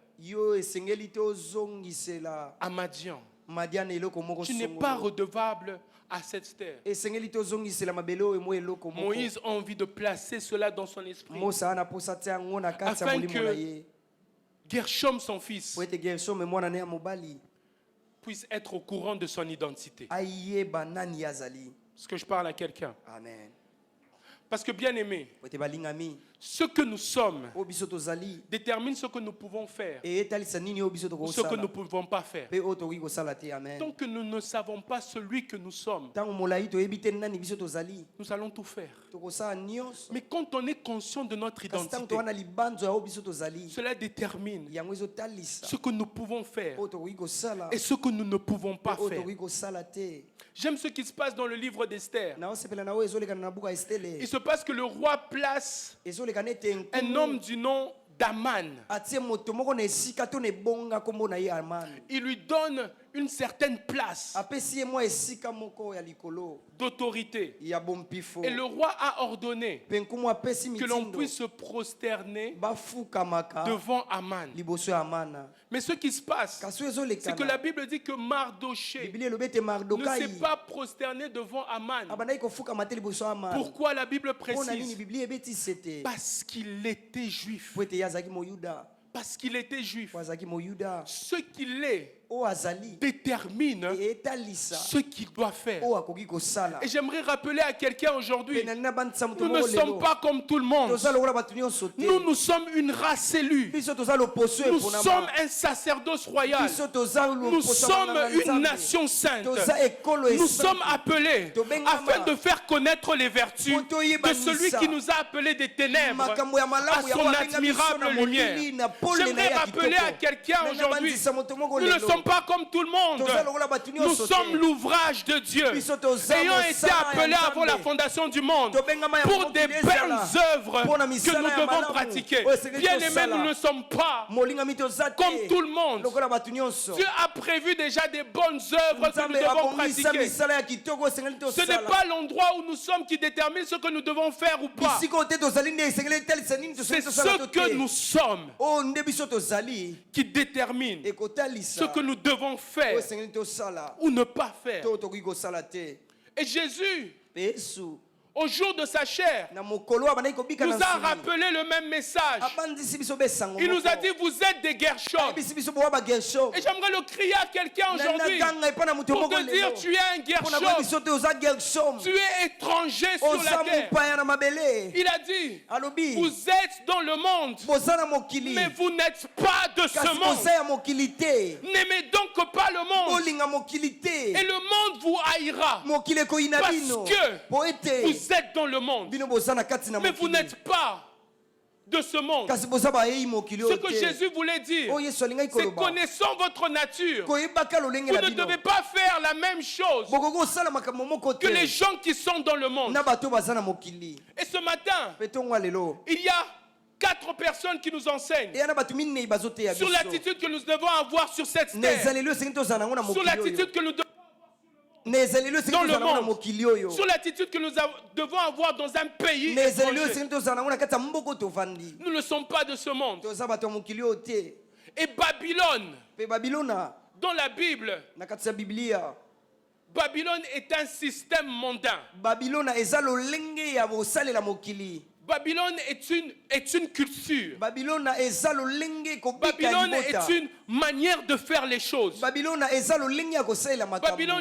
A: à Madian. Tu n'es pas redevable à cette terre. Moïse a envie de placer cela dans son esprit afin que Gershom, son fils, puisse être au courant de son identité. Est-ce que je parle à quelqu'un?
B: Amen.
A: Parce que bien aimé, ce que nous sommes détermine ce que nous pouvons faire ou ce que nous ne pouvons pas faire. Tant que nous ne savons pas celui que nous sommes, nous allons tout faire. Mais quand on est conscient de notre identité, cela détermine ce que nous pouvons faire et ce que nous ne pouvons pas faire. J'aime ce qui se passe dans le livre d'Esther. Il se passe que le roi place un homme du nom d'Aman. Il lui donne une certaine place d'autorité. Et le roi a ordonné que l'on puisse se prosterner devant Aman. Mais ce qui se passe, c'est que la Bible dit que Mardoché ne s'est pas prosterné devant Aman. Pourquoi la Bible précise? Parce qu'il était juif. Parce qu'il était juif. Ce qu'il est détermine ce qu'il doit faire. Et j'aimerais rappeler à quelqu'un aujourd'hui, nous ne sommes pas comme tout le monde. Nous sommes une race élue. Nous sommes un sacerdoce royal. Nous sommes une nation sainte. Nous sommes appelés afin de faire connaître les vertus de celui qui nous a appelés des ténèbres à son admirable lumière. J'aimerais rappeler à quelqu'un aujourd'hui, nous ne sommes pas comme tout le monde. Nous sommes l'ouvrage de Dieu, ayant été appelés avant la fondation du monde pour des belles œuvres que nous devons pratiquer. Bien-aimés, nous ne sommes pas comme tout le monde. Dieu a prévu déjà des bonnes œuvres que nous devons pratiquer. Ce n'est pas l'endroit où nous sommes qui détermine ce que nous devons faire ou pas. C'est ce que nous sommes qui détermine ce que nous devons faire ou ne pas faire. Et Jésus, au jour de sa chair, nous a rappelé le même message. Il nous a dit, vous êtes des Gershom. Et j'aimerais le crier à quelqu'un aujourd'hui pour te dire, tu es un Gershom. Tu es étranger sur la terre. Il a dit, vous êtes dans le monde, mais vous n'êtes pas de ce monde. N'aimez donc pas le monde. Et le monde vous haïra. Parce que vous êtes dans le monde, mais vous n'êtes pas de ce monde. Ce que Jésus voulait dire, c'est connaissant votre nature, vous ne devez pas faire la même chose que les gens qui sont dans le monde. Et ce matin, il y a 4 personnes qui nous enseignent sur l'attitude que nous devons avoir sur cette terre, sur l'attitude que nous devons dans le monde, sur l'attitude que nous devons avoir dans un pays étranger. Nous ne sommes pas de ce monde. Et Babylone, dans la Bible, Babylone est un système mondain. Babylone est une culture. Babylone est une manière de faire les choses. Babylone,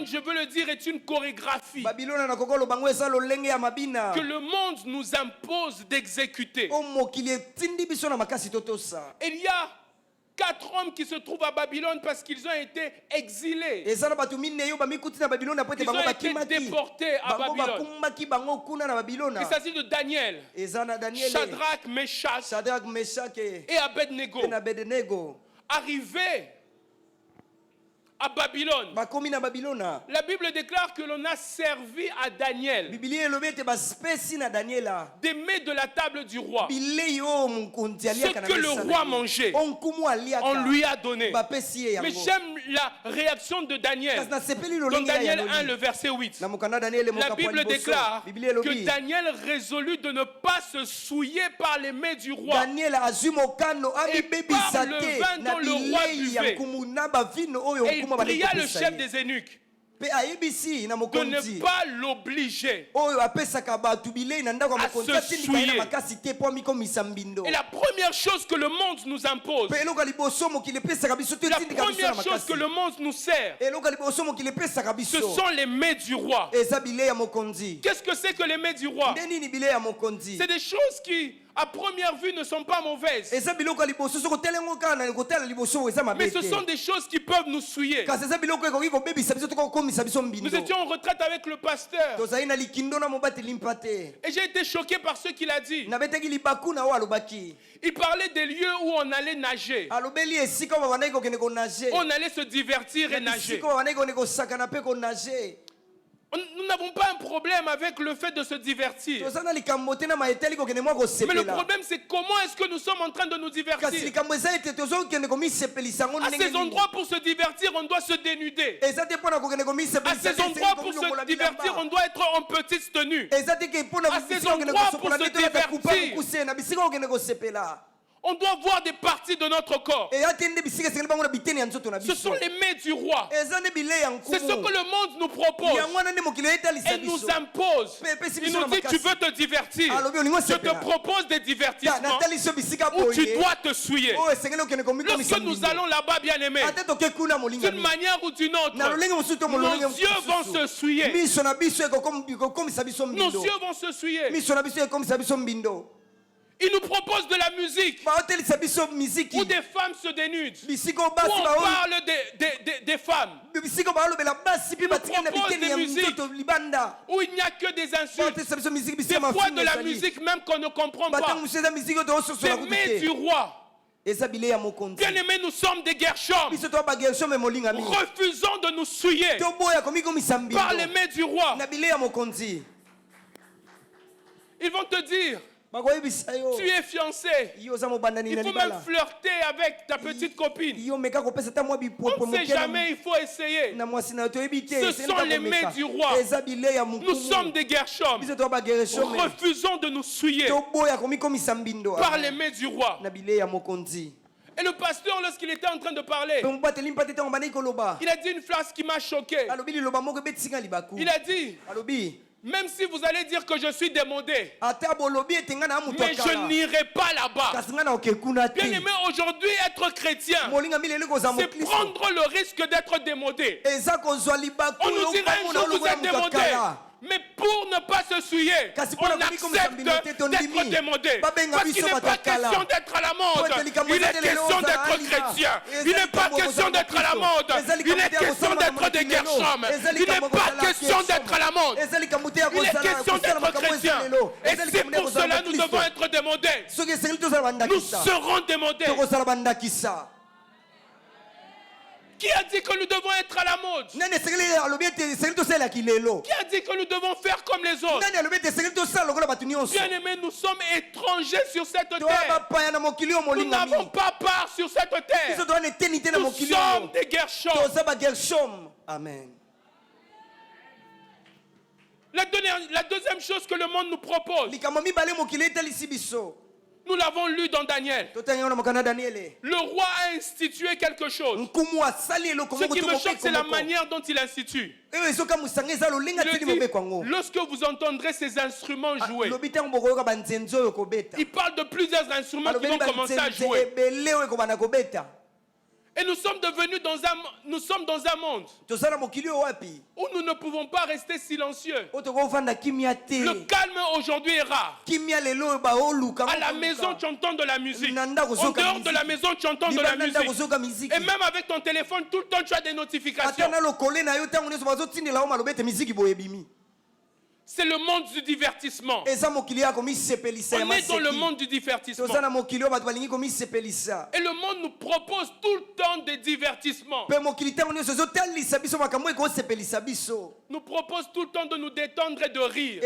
A: je veux le dire, est une chorégraphie que le monde nous impose d'exécuter. Il y a 4 hommes qui se trouvent à Babylone parce qu'ils ont été exilés. Ils ont été déportés à Babylone. Il s'agit de Daniel, Shadrach, Meshach et Abednego. Arrivés à Babylone, la Bible déclare que l'on a servi à Daniel des mets de la table du roi. Ce que le roi mangeait, on lui a donné. Mais j'aime la réaction de Daniel. Dans Daniel 1, le verset 8, la Bible déclare que Daniel résolut de ne pas se souiller par les mets du roi et par le vin dont le roi buvait. Et il pria le chef des eunuques de ne pas l'obliger à se souiller. Et la première chose que le monde nous impose, la première chose que le monde nous sert, ce sont les mets du roi. Qu'est-ce que c'est que les mets du roi? C'est des choses qui, à première vue, ne sont pas mauvaises, mais ce sont des choses qui peuvent nous souiller. Nous étions en retraite avec le pasteur et j'ai été choqué par ce qu'il a dit. Il parlait des lieux où on allait nager, on allait se divertir et nager. Nous n'avons pas un problème avec le fait de se divertir. Mais le problème, c'est comment est-ce que nous sommes en train de nous divertir. À ces endroits, pour se divertir, on doit se dénuder. À ces endroits, pour se divertir, on doit être en petite tenue. À ces endroits, pour se divertir, on doit voir des parties de notre corps. Ce sont les mets du roi. C'est ce que le monde nous propose et nous impose. Il nous dit, tu veux te divertir, je te propose des divertissements où tu dois te souiller. Lorsque nous allons là-bas, bien aimés, d'une manière ou d'une autre, nos yeux vont se souiller. Nos yeux vont se souiller. Il nous propose de la musique où des femmes se dénudent, où on parle des femmes. Il nous propose des musiques où il n'y a que des insultes, des fois de la musique même qu'on ne comprend pas. Des mets du roi. Bien-aimés, nous sommes des Gershom. Refusons de nous souiller par les mains du roi. Ils vont te dire, tu es fiancé. Il faut même flirter avec ta petite copine. On ne sait jamais, il faut essayer. Ce sont les mains du roi. Nous sommes des Gershom. Refusons de nous souiller par les mains du roi. Et le pasteur, lorsqu'il était en train de parler, il a dit une phrase qui m'a choqué. Il a dit, même si vous allez dire que je suis démodé, mais je n'irai pas là-bas. Bien aimé, aujourd'hui, être chrétien, c'est prendre le risque d'être démodé. On nous dira un jour, vous êtes démodé. Mais pour ne pas se souiller, on accepte d'être démodé. Parce qu'il n'est pas question d'être à la mode. Il est question d'être chrétien. Il n'est pas question d'être à la mode. Il est question d'être des Gershom. Il n'est pas question d'être à la mode. Il est question d'être chrétien. Et c'est pour cela que nous devons être démodés. Nous serons démodés. Qui a dit que nous devons être à la mode? Qui a dit que nous devons faire comme les autres? Bien aimés, nous sommes étrangers sur cette terre. Nous n'avons pas part sur cette terre. Nous sommes des Gershom.
B: Amen.
A: La deuxième chose que le monde nous propose, nous l'avons lu dans Daniel. Le roi a institué quelque chose. Ce qui me choque, c'est la manière dont il institue. Il dit, lorsque vous entendrez ces instruments jouer, il parle de plusieurs instruments qui vont commencer à jouer. Et nous sommes dans un monde où nous ne pouvons pas rester silencieux. Le calme aujourd'hui est rare. À la maison, tu entends de la musique. En dehors de la maison, tu entends de la musique. Et même avec ton téléphone, tout le temps, tu as des notifications. C'est le monde du divertissement. On est dans le monde du divertissement. Et le monde nous propose tout le temps des divertissements. Nous propose tout le temps de nous détendre et de rire.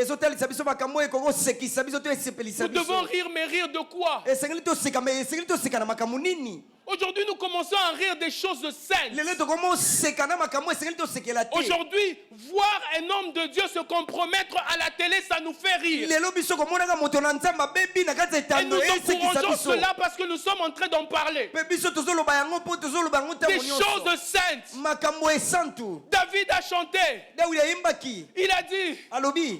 A: Nous devons rire, mais rire de quoi? Aujourd'hui, nous commençons à rire des choses saines. Aujourd'hui, voir un homme de Dieu se compromettre à la télé, ça nous fait rire. Et nous encourageons cela parce que nous sommes en train d'en parler. Des choses saintes. David a chanté. Il a dit,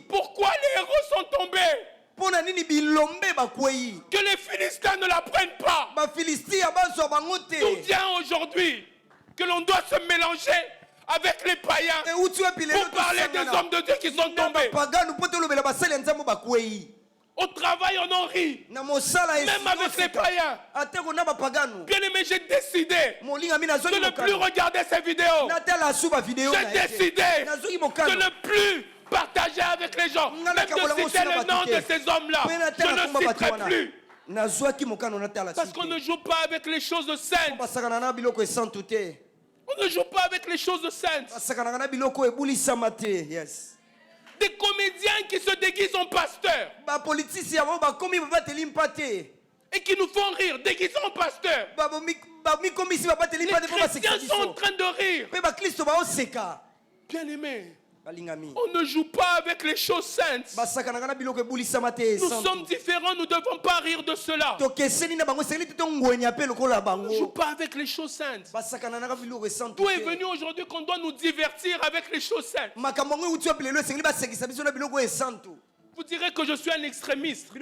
A: pourquoi les héros sont tombés? Que les Philistins ne la prennent pas. D'où vient aujourd'hui que l'on doit se mélanger avec les païens pour parler des hommes de Dieu qui sont tombés. Au travail, on en rit. Même avec les païens. Bien aimé, j'ai décidé de ne plus regarder ces vidéos. J'ai décidé de ne plus partager avec les gens. Même de citer le nom de ces hommes-là, je ne citerai plus. Parce qu'on ne joue pas avec les choses saintes. On ne joue pas avec les choses saintes. Des comédiens qui se déguisent en pasteurs et qui nous font rire, déguisés en pasteurs. Les chrétiens sont en train de rire. Bien aimé, on ne joue pas avec les choses saintes. Nous sommes différents, nous ne devons pas rire de cela. On ne joue pas avec les choses saintes. D'où est venu aujourd'hui qu'on doit nous divertir avec les choses saintes? Vous direz que je suis un extrémiste. Vous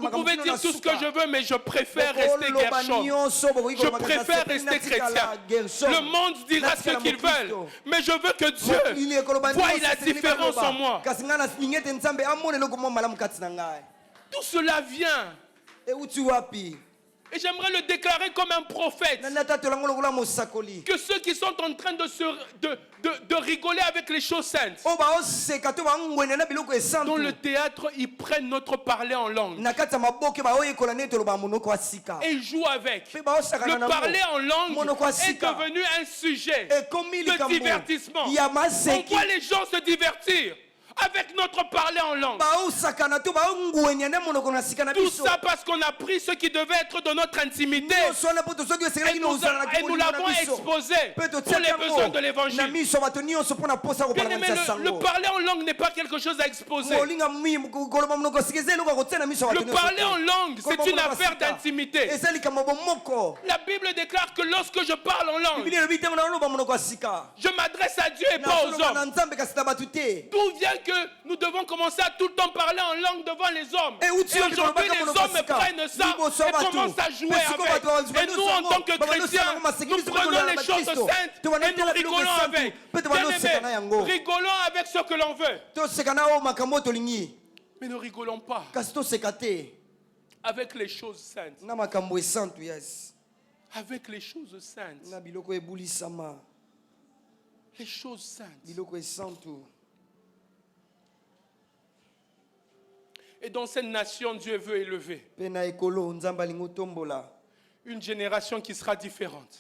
A: pouvez dire tout ce que je veux, mais je préfère rester Gershom. Je préfère rester chrétien. Le monde dira ce qu'ils veulent, mais je veux que Dieu voie la différence en moi. Tout cela vient. Et j'aimerais le déclarer comme un prophète. Que ceux qui sont en train de rigoler avec les choses saintes, dans le théâtre, ils prennent notre parler en langue. Et ils jouent avec. Le parler en langue est devenu un sujet de divertissement. On voit les gens se divertir avec notre parler en langue. Tout ça parce qu'on a pris ce qui devait être de notre intimité et nous l'avons exposé pour les besoins de l'évangile. Bien aimé, le parler en langue n'est pas quelque chose à exposer. Le parler en langue, c'est une affaire d'intimité. La Bible déclare que lorsque je parle en langue, je m'adresse à Dieu et pas aux hommes. D'où vient que nous devons commencer à tout le temps parler en langue devant les hommes. Et aujourd'hui, les hommes prennent ça et commencent à jouer avec. Et nous, en tant que chrétiens, nous prenons les choses saintes et nous rigolons avec. Bien-aimés, rigolons avec ce que l'on veut. Mais ne rigolons pas avec les choses saintes. Avec les choses saintes. Les choses saintes. Et dans cette nation, Dieu veut élever une génération qui sera différente.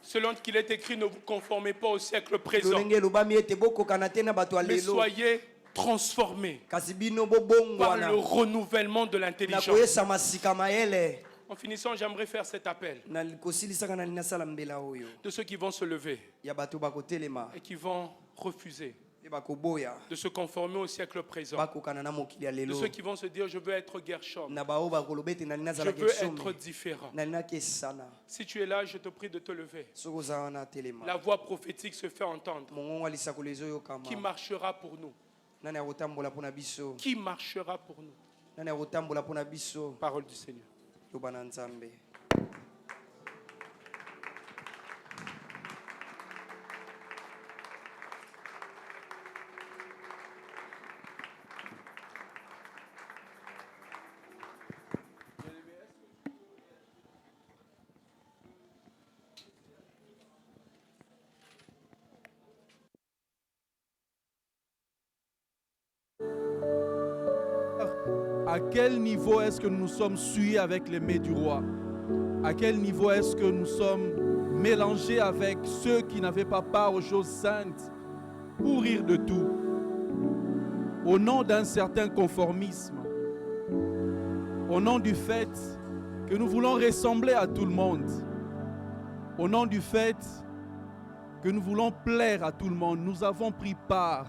A: Selon qu'il est écrit, ne vous conformez pas au siècle présent, mais soyez transformés par le renouvellement de l'intelligence. En finissant, j'aimerais faire cet appel de ceux qui vont se lever et qui vont refuser de se conformer au siècle présent, de ceux qui vont se dire je veux être Gershom, je veux être différent. Si tu es là, je te prie de te lever. La voix prophétique se fait entendre. Qui marchera pour nous? Qui marchera pour nous? Parole du Seigneur.
B: À quel niveau est-ce que nous sommes souillés avec les mets du roi? À quel niveau est-ce que nous sommes mélangés avec ceux qui n'avaient pas part aux choses saintes pour rire de tout? Au nom d'un certain conformisme, au nom du fait que nous voulons ressembler à tout le monde, au nom du fait que nous voulons plaire à tout le monde, nous avons pris part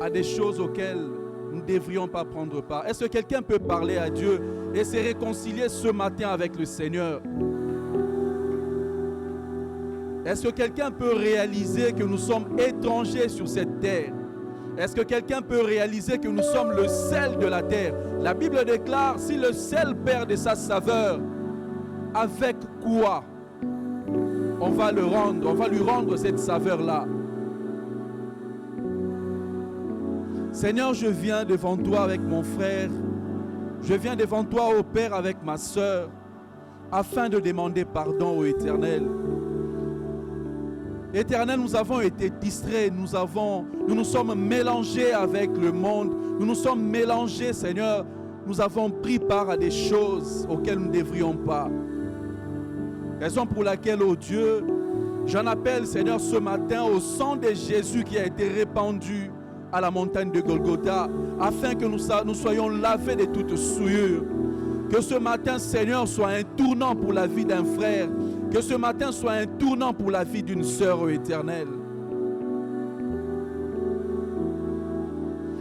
B: à des choses auxquelles nous ne devrions pas prendre part. Est-ce que quelqu'un peut parler à Dieu et se réconcilier ce matin avec le Seigneur? Est-ce que quelqu'un peut réaliser que nous sommes étrangers sur cette terre? Est-ce que quelqu'un peut réaliser que nous sommes le sel de la terre? La Bible déclare, si le sel perd de sa saveur, avec quoi on va le rendre? On va lui rendre cette saveur-là. Seigneur, je viens devant toi avec mon frère. Je viens devant toi, ô Père, avec ma sœur, afin de demander pardon au Éternel. Éternel, nous avons été distraits, nous nous sommes mélangés avec le monde, nous nous sommes mélangés, Seigneur, nous avons pris part à des choses auxquelles nous ne devrions pas. Raison pour laquelle, ô Dieu, j'en appelle, Seigneur, ce matin au sang de Jésus qui a été répandu à la montagne de Golgotha, afin que nous soyons lavés de toute souillure. Que ce matin, Seigneur, soit un tournant pour la vie d'un frère. Que ce matin soit un tournant pour la vie d'une sœur éternelle.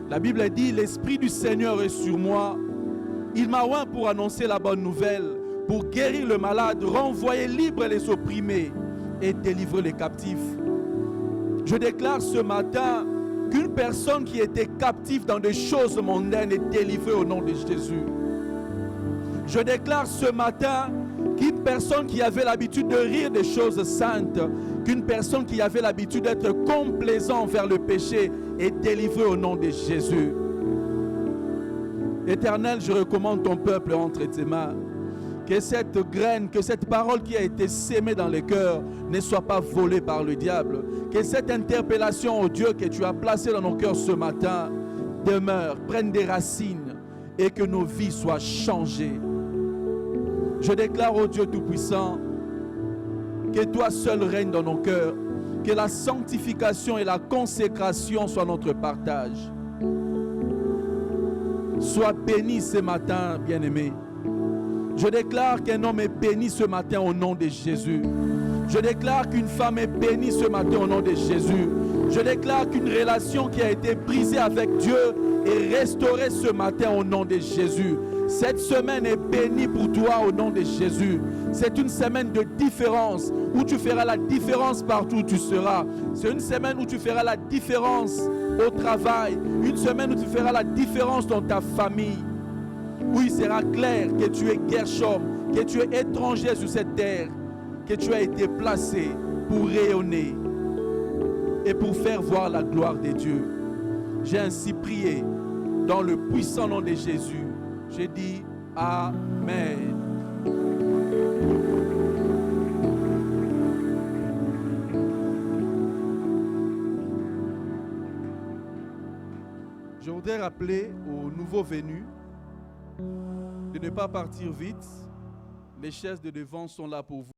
B: La Bible dit, l'Esprit du Seigneur est sur moi. Il m'a oint pour annoncer la bonne nouvelle, pour guérir le malade, renvoyer libres les opprimés et délivrer les captifs. Je déclare ce matin qu'une personne qui était captive dans des choses mondaines est délivrée au nom de Jésus. Je déclare ce matin qu'une personne qui avait l'habitude de rire des choses saintes, qu'une personne qui avait l'habitude d'être complaisant vers le péché est délivrée au nom de Jésus. Éternel, je recommande ton peuple entre tes mains. Que cette graine, que cette parole qui a été sémée dans les cœurs ne soit pas volée par le diable. Que cette interpellation, oh Dieu, que tu as placée dans nos cœurs ce matin, demeure, prenne des racines et que nos vies soient changées. Je déclare, oh Dieu Tout-Puissant, que toi seul règne dans nos cœurs, que la sanctification et la consécration soient notre partage. Sois béni ce matin, bien-aimé. Je déclare qu'un homme est béni ce matin au nom de Jésus. Je déclare qu'une femme est bénie ce matin au nom de Jésus. Je déclare qu'une relation qui a été brisée avec Dieu est restaurée ce matin au nom de Jésus. Cette semaine est bénie pour toi au nom de Jésus. C'est une semaine de différence où tu feras la différence partout où tu seras. C'est une semaine où tu feras la différence au travail. Une semaine où tu feras la différence dans ta famille. Où il sera clair que tu es Gershom, que tu es étranger sur cette terre, que tu as été placé pour rayonner et pour faire voir la gloire de Dieu. J'ai ainsi prié dans le puissant nom de Jésus. J'ai dit Amen. Je voudrais rappeler aux nouveaux venus de ne pas partir vite. Les chaises de devant sont là pour vous.